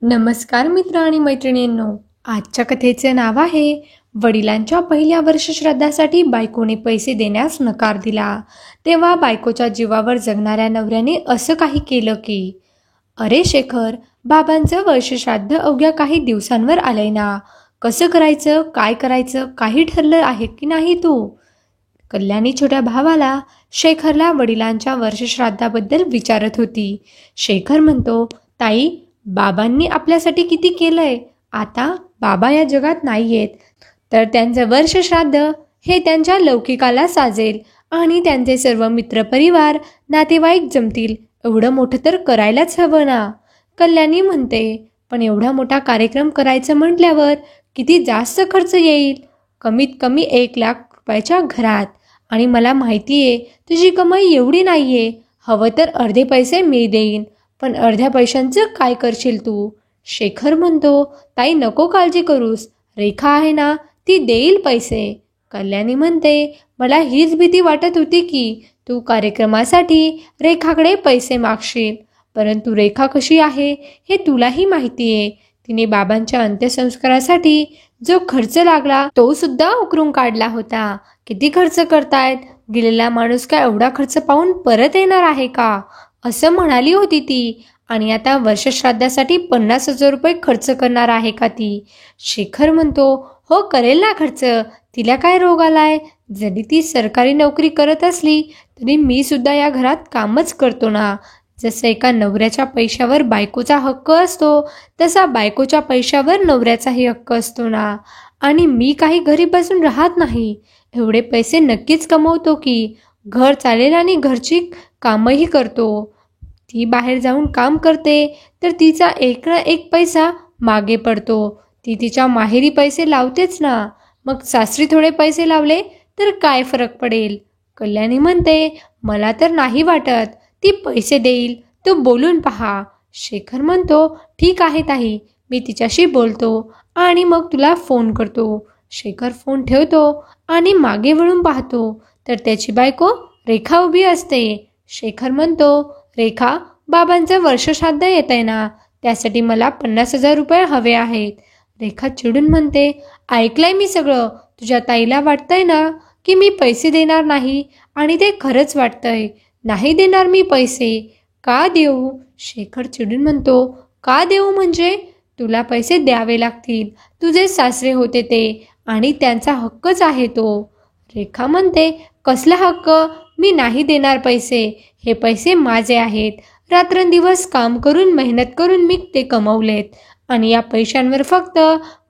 नमस्कार मित्र आणि मैत्रिणींनो. आजच्या कथेचे नाव आहे वडिलांच्या पहिल्या वर्षश्राद्धासाठी बायकोने पैसे देण्यास नकार दिला. तेव्हा बायकोच्या जीवावर जगणाऱ्या नवऱ्याने असं काही केलं की, अरे शेखर, बाबांचं वर्षश्राद्ध अवघ्या काही दिवसांवर आलंय ना. कसं करायचं, काय करायचं, काही ठरलं आहे की नाही तू? कल्याणी छोट्या भावाला शेखरला वडिलांच्या वर्षश्राद्धाबद्दल विचारत होती. शेखर म्हणतो, ताई, बाबांनी आपल्यासाठी किती केलंय. आता बाबा या जगात नाहीयेत, तर त्यांचं वर्षश्राद्ध हे त्यांच्या लौकिकाला साजेल आणि त्यांचे सर्व मित्रपरिवार नातेवाईक जमतील. एवढं मोठं तर करायलाच हवं ना. कल्याणी म्हणते, पण एवढा मोठा कार्यक्रम करायचं म्हटल्यावर किती जास्त खर्च येईल. कमीत कमी 1,00,000 रुपयाच्या घरात. आणि मला माहिती आहे तुझी कमाई एवढी नाहीये. हवं तर अर्धे पैसे मी देईन, पण अर्ध्या पैशांचं काय करशील तू? शेखर म्हणतो, ताई नको काळजी करूस, रेखा आहे ना, ती देईल पैसे. कल्याणी म्हणते, मला हीच भीती वाटत होती की तू कार्यक्रमासाठी रेखाकडे पैसे मागशील. परंतु रेखा कशी आहे हे तुलाही माहिती आहे. तिने बाबांच्या अंत्यसंस्कारासाठी जो खर्च लागला तो सुद्धा उकरून काढला होता. किती खर्च करतायत? गेलेला माणूस का एवढा खर्च पाहून परत येणार आहे का, असं म्हणाली होती ती. आणि आता वर्षश्राद्धासाठी 50,000 रुपये खर्च करणार आहे का ती? शेखर म्हणतो, हो करेल ना खर्च. तिला काय रोग आलाय? जरी ती सरकारी नोकरी करत असली तरी मी सुद्धा या घरात कामच करतो ना. जसं एका नवऱ्याच्या पैशावर बायकोचा हक्क असतो, तसा बायकोच्या पैशावर नवऱ्याचाही हक्क असतो ना. आणि मी काही घरी बसून राहत नाही. एवढे पैसे नक्कीच कमवतो की घर चालेल आणि घरची कामही करतो. ती बाहेर जाऊन काम करते तर तिचा एक ना एक पैसा मागे पडतो. ती तिच्या माहेरी पैसे लावतेच ना. मग सासरी थोडे पैसे लावले तर काय फरक पडेल? कल्याणी म्हणते, मला तर नाही वाटत ती पैसे देईल. तू बोलून पहा. शेखर म्हणतो, ठीक आहे ताई, मी तिच्याशी बोलतो आणि मग तुला फोन करतो. शेखर फोन ठेवतो आणि मागे वळून पाहतो तर त्याची बायको रेखा उभी असते. शेखर म्हणतो, रेखा, बाबांचं वर्षश्राद्ध येत आहे ना, त्यासाठी मला 50,000 रुपये हवे आहेत. रेखा चिडून म्हणते, ऐकलंय मी सगळं. तुझ्या ताईला वाटतंय ना की मी पैसे देणार नाही, आणि ते खरंच वाटतंय. नाही देणार मी पैसे. का देऊ? शेखर चिडून म्हणतो, का देऊ म्हणजे? तुला पैसे द्यावे लागतील. तुझे सासरे होते ते, आणि त्यांचा हक्कच आहे तो. रेखा म्हणते, कसला हक्क? मी नाही देणार पैसे. हे पैसे माझे आहेत. रात्रंदिवस काम करून मेहनत करून मी ते कमवलेत, आणि या पैशांवर फक्त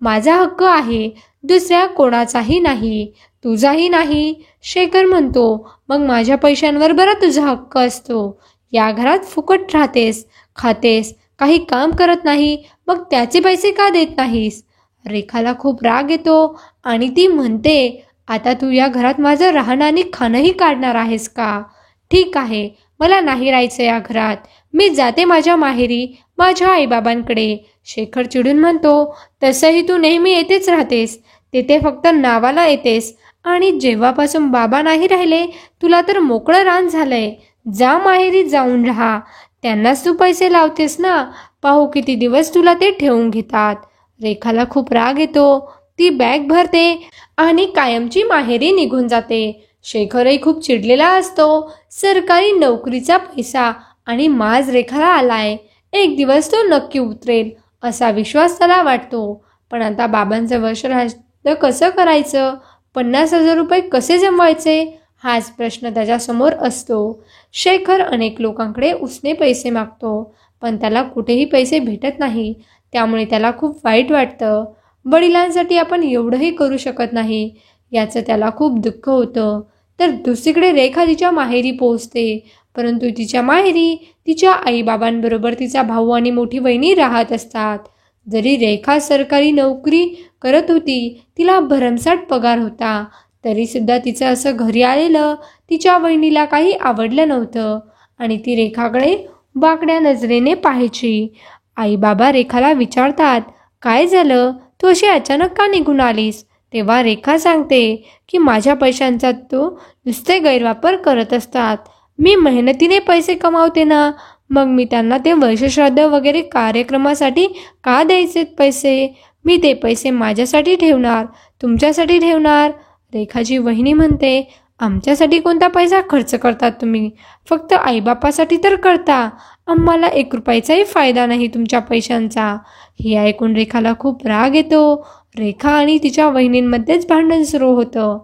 माझा हक्क आहे, दुसऱ्या कोणाचाही नाही, तुझाही नाही. शेखर म्हणतो, मग माझ्या पैशांवर बरा तुझा हक्क असतो. या घरात फुकट राहतेस, खातेस, काही काम करत नाही, मग त्याचे पैसे का देत नाहीस? रेखाला खूप राग येतो आणि ती म्हणते, आता तू या घरात माझं राहणं आणि खाणंही काढणार आहेस का? ठीक आहे, मला नाही राहायचं या घरात. मी जाते माझ्या माहेरी, माझ्या आईबाबांकडे. शेखर चिडून म्हणतो, तसंही तू नेहमी येतेच राहतेस, तिथे फक्त नावाला येतेस. आणि जेव्हापासून बाबा नाही राहिले तुला तर मोकळं रान झालंय. जा माहेरी जाऊन राहा. त्यांनाच तू पैसे लावतेस ना. पाहू किती दिवस तुला ते ठेवून घेतात. रेखाला खूप राग येतो. ती बॅग भरते आणि कायमची माहेरी निघून जाते. शेखरही खूप चिडलेला असतो. सरकारी नोकरीचा पैसा आणि माज रेखाला आलाय. एक दिवस तो नक्की उतरेल असा विश्वास त्याला वाटतो. पण आता बाबांचं वर्षश्राद्ध कसं करायचं? 50,000 रुपये कसे जमवायचे? हाच प्रश्न त्याच्यासमोर असतो. शेखर अनेक लोकांकडे उसने पैसे मागतो, पण त्याला कुठेही पैसे भेटत नाही. त्यामुळे त्याला खूप वाईट वाटतं. वडिलांसाठी आपण एवढंही करू शकत नाही याचं त्याला खूप दुःख होतं. तर दुसरीकडे रेखा तिच्या माहेरी पोहोचते. परंतु तिच्या माहेरी तिच्या आईबाबांबरोबर तिचा भाऊ आणि मोठी वहिनी राहत असतात. जरी रेखा सरकारी नोकरी करत होती, तिला भरमसाठ पगार होता, तरीसुद्धा तिचं असं घरी आलेलं तिच्या वहिनीला काही आवडलं नव्हतं आणि ती रेखाकडे वाकड्या नजरेने पाहायची. आईबाबा रेखाला विचारतात, काय झालं? तू अशी अचानक का निघून आलीस? तेव्हा रेखा सांगते की माझ्या पैशांचा तो नुसते गैरवापर करत असतात. मी मेहनतीने पैसे कमावते ना, मग मी त्यांना ते वर्षश्राद्ध वगैरे कार्यक्रमासाठी का द्यायचेत पैसे? मी ते पैसे माझ्यासाठी ठेवणार, तुमच्यासाठी ठेवणार. रेखाची वहिनी म्हणते, आमच्यासाठी कोणता पैसा खर्च करतात तुम्ही? फक्त आईबापासाठी तर करता. आम्हाला 1 रुपयाचाही फायदा नाही तुमच्या पैशांचा. हे ऐकून रेखाला खूप राग येतो. रेखा आणि तिच्या वहिनींमध्येच भांडण सुरू होतं.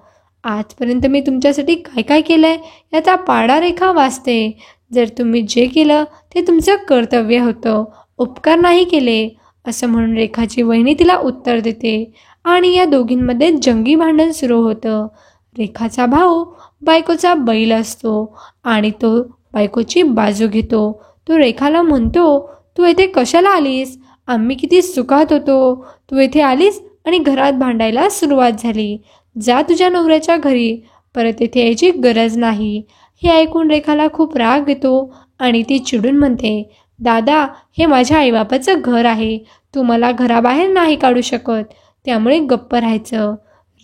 आजपर्यंत मी तुमच्यासाठी काय काय केलंय याचा पाढा रेखा वाचते. जर तुम्ही जे केलं ते तुमचं कर्तव्य होतं, उपकार नाही केले, असं म्हणून रेखाची वहिनी तिला उत्तर देते आणि या दोघींमध्ये जंगी भांडण सुरू होतं. रेखाचा भाऊ बायकोचा बैल असतो आणि तो बायकोची बाजू घेतो. तो रेखाला म्हणतो, तू येथे कशाला आलीस? आम्ही किती सुखात होतो, तू येथे आलीस आणि घरात भांडायला सुरुवात झाली. जा तुझ्या नवऱ्याच्या घरी, परत येथे यायची गरज नाही. हे ऐकून रेखाला खूप राग येतो आणि ती चिडून म्हणते, दादा, हे माझ्या आईबापाचं घर आहे, तू मला घराबाहेर नाही काढू शकत, त्यामुळे गप्प राहायचं.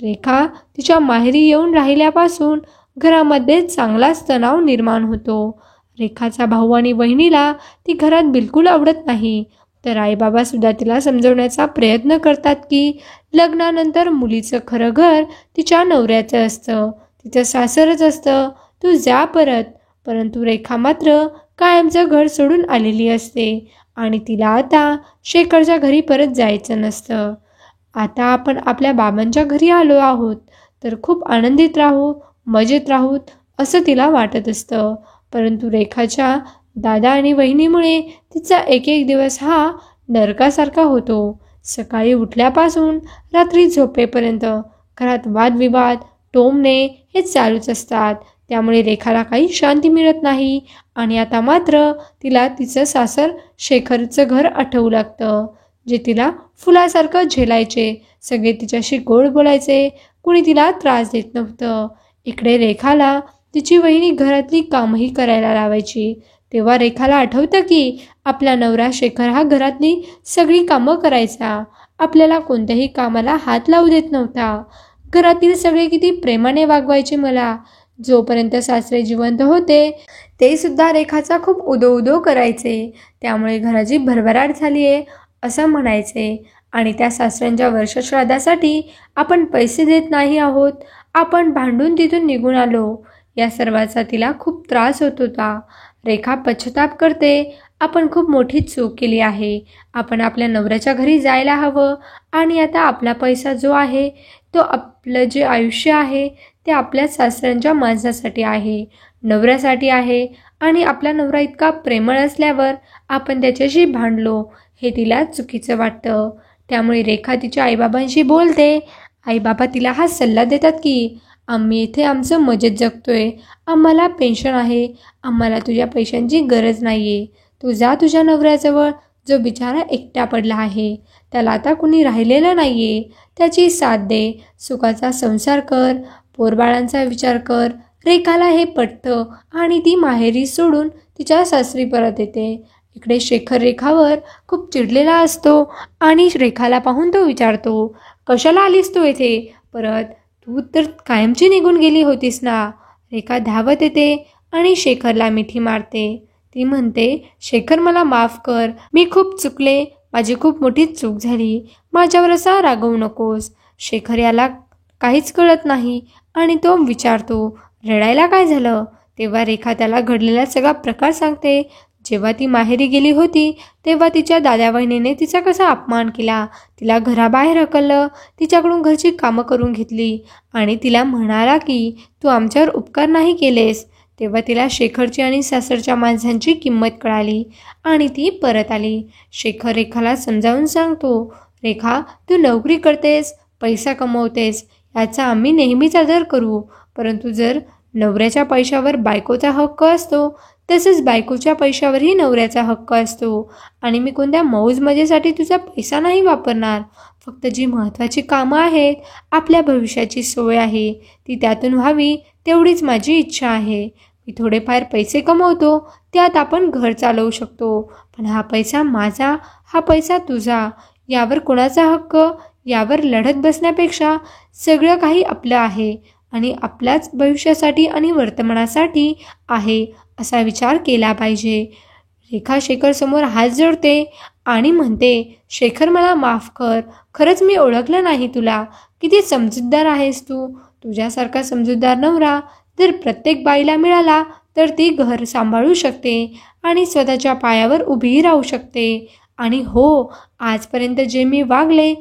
रेखा तिच्या माहेरी येऊन राहिल्यापासून घरामध्ये चांगलाच तणाव निर्माण होतो. रेखाचा भाऊ आणि वहिनीला ती घरात बिलकुल आवडत नाही. तर आईबाबासुद्धा तिला समजवण्याचा प्रयत्न करतात की लग्नानंतर मुलीचं खरं घर तिच्या नवऱ्याचं असतं, तिचं सासरच असतं, तू जा परत. परंतु रेखा मात्र कायमचं घर सोडून आलेली असते आणि तिला आता शेखरच्या घरी परत जायचं नसतं. आता आपण आपल्या बाबांच्या घरी आलो आहोत तर खूप आनंदित राहू, मजेत राहूत असं तिला वाटत असतं. परंतु रेखाच्या दादा आणि वहिनीमुळे तिचा एक एक दिवस हा नरकासारखा होतो. सकाळी उठल्यापासून रात्री झोपेपर्यंत घरात वादविवाद, टोमणे हे चालूच असतात. त्यामुळे रेखाला काही शांती मिळत नाही आणि आता मात्र तिला तिचं सासर शेखरचं घर आठवू लागतं, जे तिला फुलासारखं झेलायचे. सगळे तिच्याशी गोड बोलायचे, कुणी तिला त्रास देत नव्हतं. इकडे रेखाला तिची वहिनी घरातली कामही करायला लावायची. तेव्हा रेखाला आठवतं की आपला नवरा शेखर हा घरातली सगळी कामं करायचा, आपल्याला कोणत्याही कामाला हात लावू देत नव्हता. घरातील सगळे किती प्रेमाने वागवायचे मला. जोपर्यंत सासरे जिवंत होते ते सुद्धा रेखाचा खूप उदो करायचे. त्यामुळे घराची भरभराट झाली आहे असं म्हणायचे. आणि त्या सासऱ्यांच्या वर्षश्राद्धासाठी आपण पैसे देत नाही आहोत, आपण भांडून तिथून निघून आलो, या सर्वाचा तिला खूप त्रास होत होता. रेखा पश्चाताप करते, आपण खूप मोठी चूक केली आहे, आपण आपल्या नवऱ्याच्या घरी जायला हवं आणि आता आपला पैसा जो आहे तो आपलं जे आयुष्य आहे ते आपल्या सासऱ्यांच्या माणसासाठी आहे, नवऱ्यासाठी आहे आणि आपला नवरा इतका प्रेमळ असल्यावर आपण त्याच्याशी भांडलो हे तिला चुकीचं वाटतं. त्यामुळे रेखा तिच्या आईबाबांशी बोलते. आईबाबा तिला हा सल्ला देतात की आम्ही इथे आमचं मजेत जगतोय, आम्हाला पेन्शन आहे, आम्हाला तुझ्या पैशांची गरज नाही आहे. तू जा तुझ्या नवऱ्याजवळ, जो बिचारा एकटा पडला आहे, त्याला आता कुणी राहिलेलं नाही आहे, त्याची साथ दे, सुखाचा संसार कर, पोरबाळांचा विचार कर. रेखाला हे पटतं आणि ती माहेरी सोडून तिच्या सासरी परत येते. इकडे शेखर रेखावर खूप चिडलेला असतो आणि रेखाला पाहून तो विचारतो, कशाला आलीस तू येथे परत? तू तर कायमची निघून गेली होतीस ना. रेखा धावत येते आणि शेखरला मिठी मारते. ती म्हणते, शेखर मला माफ कर, मी खूप चुकले, माझी खूप मोठी चूक झाली, माझ्यावर असा रागवू नकोस. शेखर याला काहीच कळत नाही आणि तो विचारतो, रडायला काय झालं? तेव्हा रेखा त्याला घडलेला सगळा प्रकार सांगते. जेव्हा ती माहेरी गेली होती तेव्हा तिच्या दादा वहिनीने तिचा कसा अपमान केला, तिला घराबाहेर हकललं, तिच्याकडून घरची कामं करून घेतली आणि तिला म्हणाला की तू आमच्यावर उपकार नाही केलेस. तेव्हा तिला शेखरची आणि सासरच्या माणसांची किंमत कळाली आणि ती परत आली. शेखर रेखाला समजावून सांगतो, रेखा, तू नोकरी करतेस, पैसा कमवतेस, याचा आम्ही नेहमीच आदर करू, परंतु जर नवऱ्याच्या पैशावर बायकोचा हक्क असतो तसंच बायकोच्या पैशावरही नवऱ्याचा हक्क असतो आणि मी कोणत्या मौज मजेसाठी तुझा पैसा नाही वापरणार. फक्त जी महत्त्वाची कामं आहेत, आपल्या भविष्याची सोय आहे, ती त्यातून व्हावी तेवढीच माझी इच्छा आहे. मी थोडेफार पैसे कमवतो, त्यात आपण घर चालवू शकतो, पण हा पैसा माझा, हा पैसा तुझा, यावर कोणाचा हक्क, यावर लढत बसण्यापेक्षा सगळं काही आपलं आहे आणि आपल्याच भविष्यासाठी आणि वर्तमानासाठी आहे असा विचार केला पाहिजे. रेखा शेखरसमोर हात जोडते आणि म्हणते, शेखर मला माफ कर, खरंच मी ओळखलं नाही तुला. किती समजूतदार आहेस तू. तुझ्यासारखा समजूतदार नवरा जर प्रत्येक बाईला मिळाला तर ती घर सांभाळू शकते आणि स्वतःच्या पायावर उभी राहू शकते. आणि हो, आजपर्यंत जे मी वागले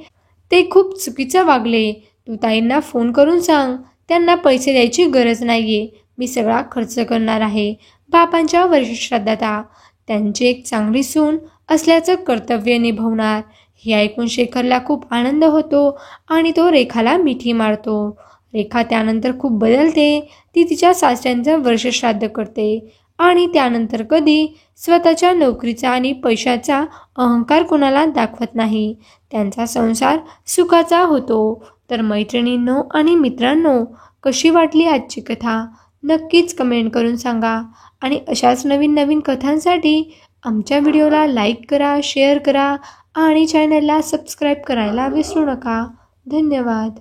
ते खूप चुकीचं वागले. तू ताईंना फोन करून सांग, त्यांना पैसे द्यायची गरज नाहीये. मी सगळा खर्च करणार आहे बापांच्या वर्षश्राद्धाचा. त्यांची एक चांगली सून असल्याचं कर्तव्य निभवणार. हे ऐकून शेखरला खूप आनंद होतो आणि तो रेखाला मिठी मारतो. रेखा त्यानंतर खूप बदलते. ती तिच्या सासऱ्यांचं वर्षश्राद्ध करते आणि त्यानंतर कधी स्वतःच्या नोकरीचा आणि पैशाचा अहंकार कोणाला दाखवत नाही. त्यांचा संसार सुखाचा होतो. तर मैत्रिणींनो आणि मित्रांनो, कशी वाटली आजची कथा नक्कीच कमेंट करून सांगा. आणि अशाच नवीन नवीन कथांसाठी आमच्या व्हिडिओला लाईक करा, शेअर करा आणि चॅनलला सबस्क्राईब करायला विसरू नका. धन्यवाद.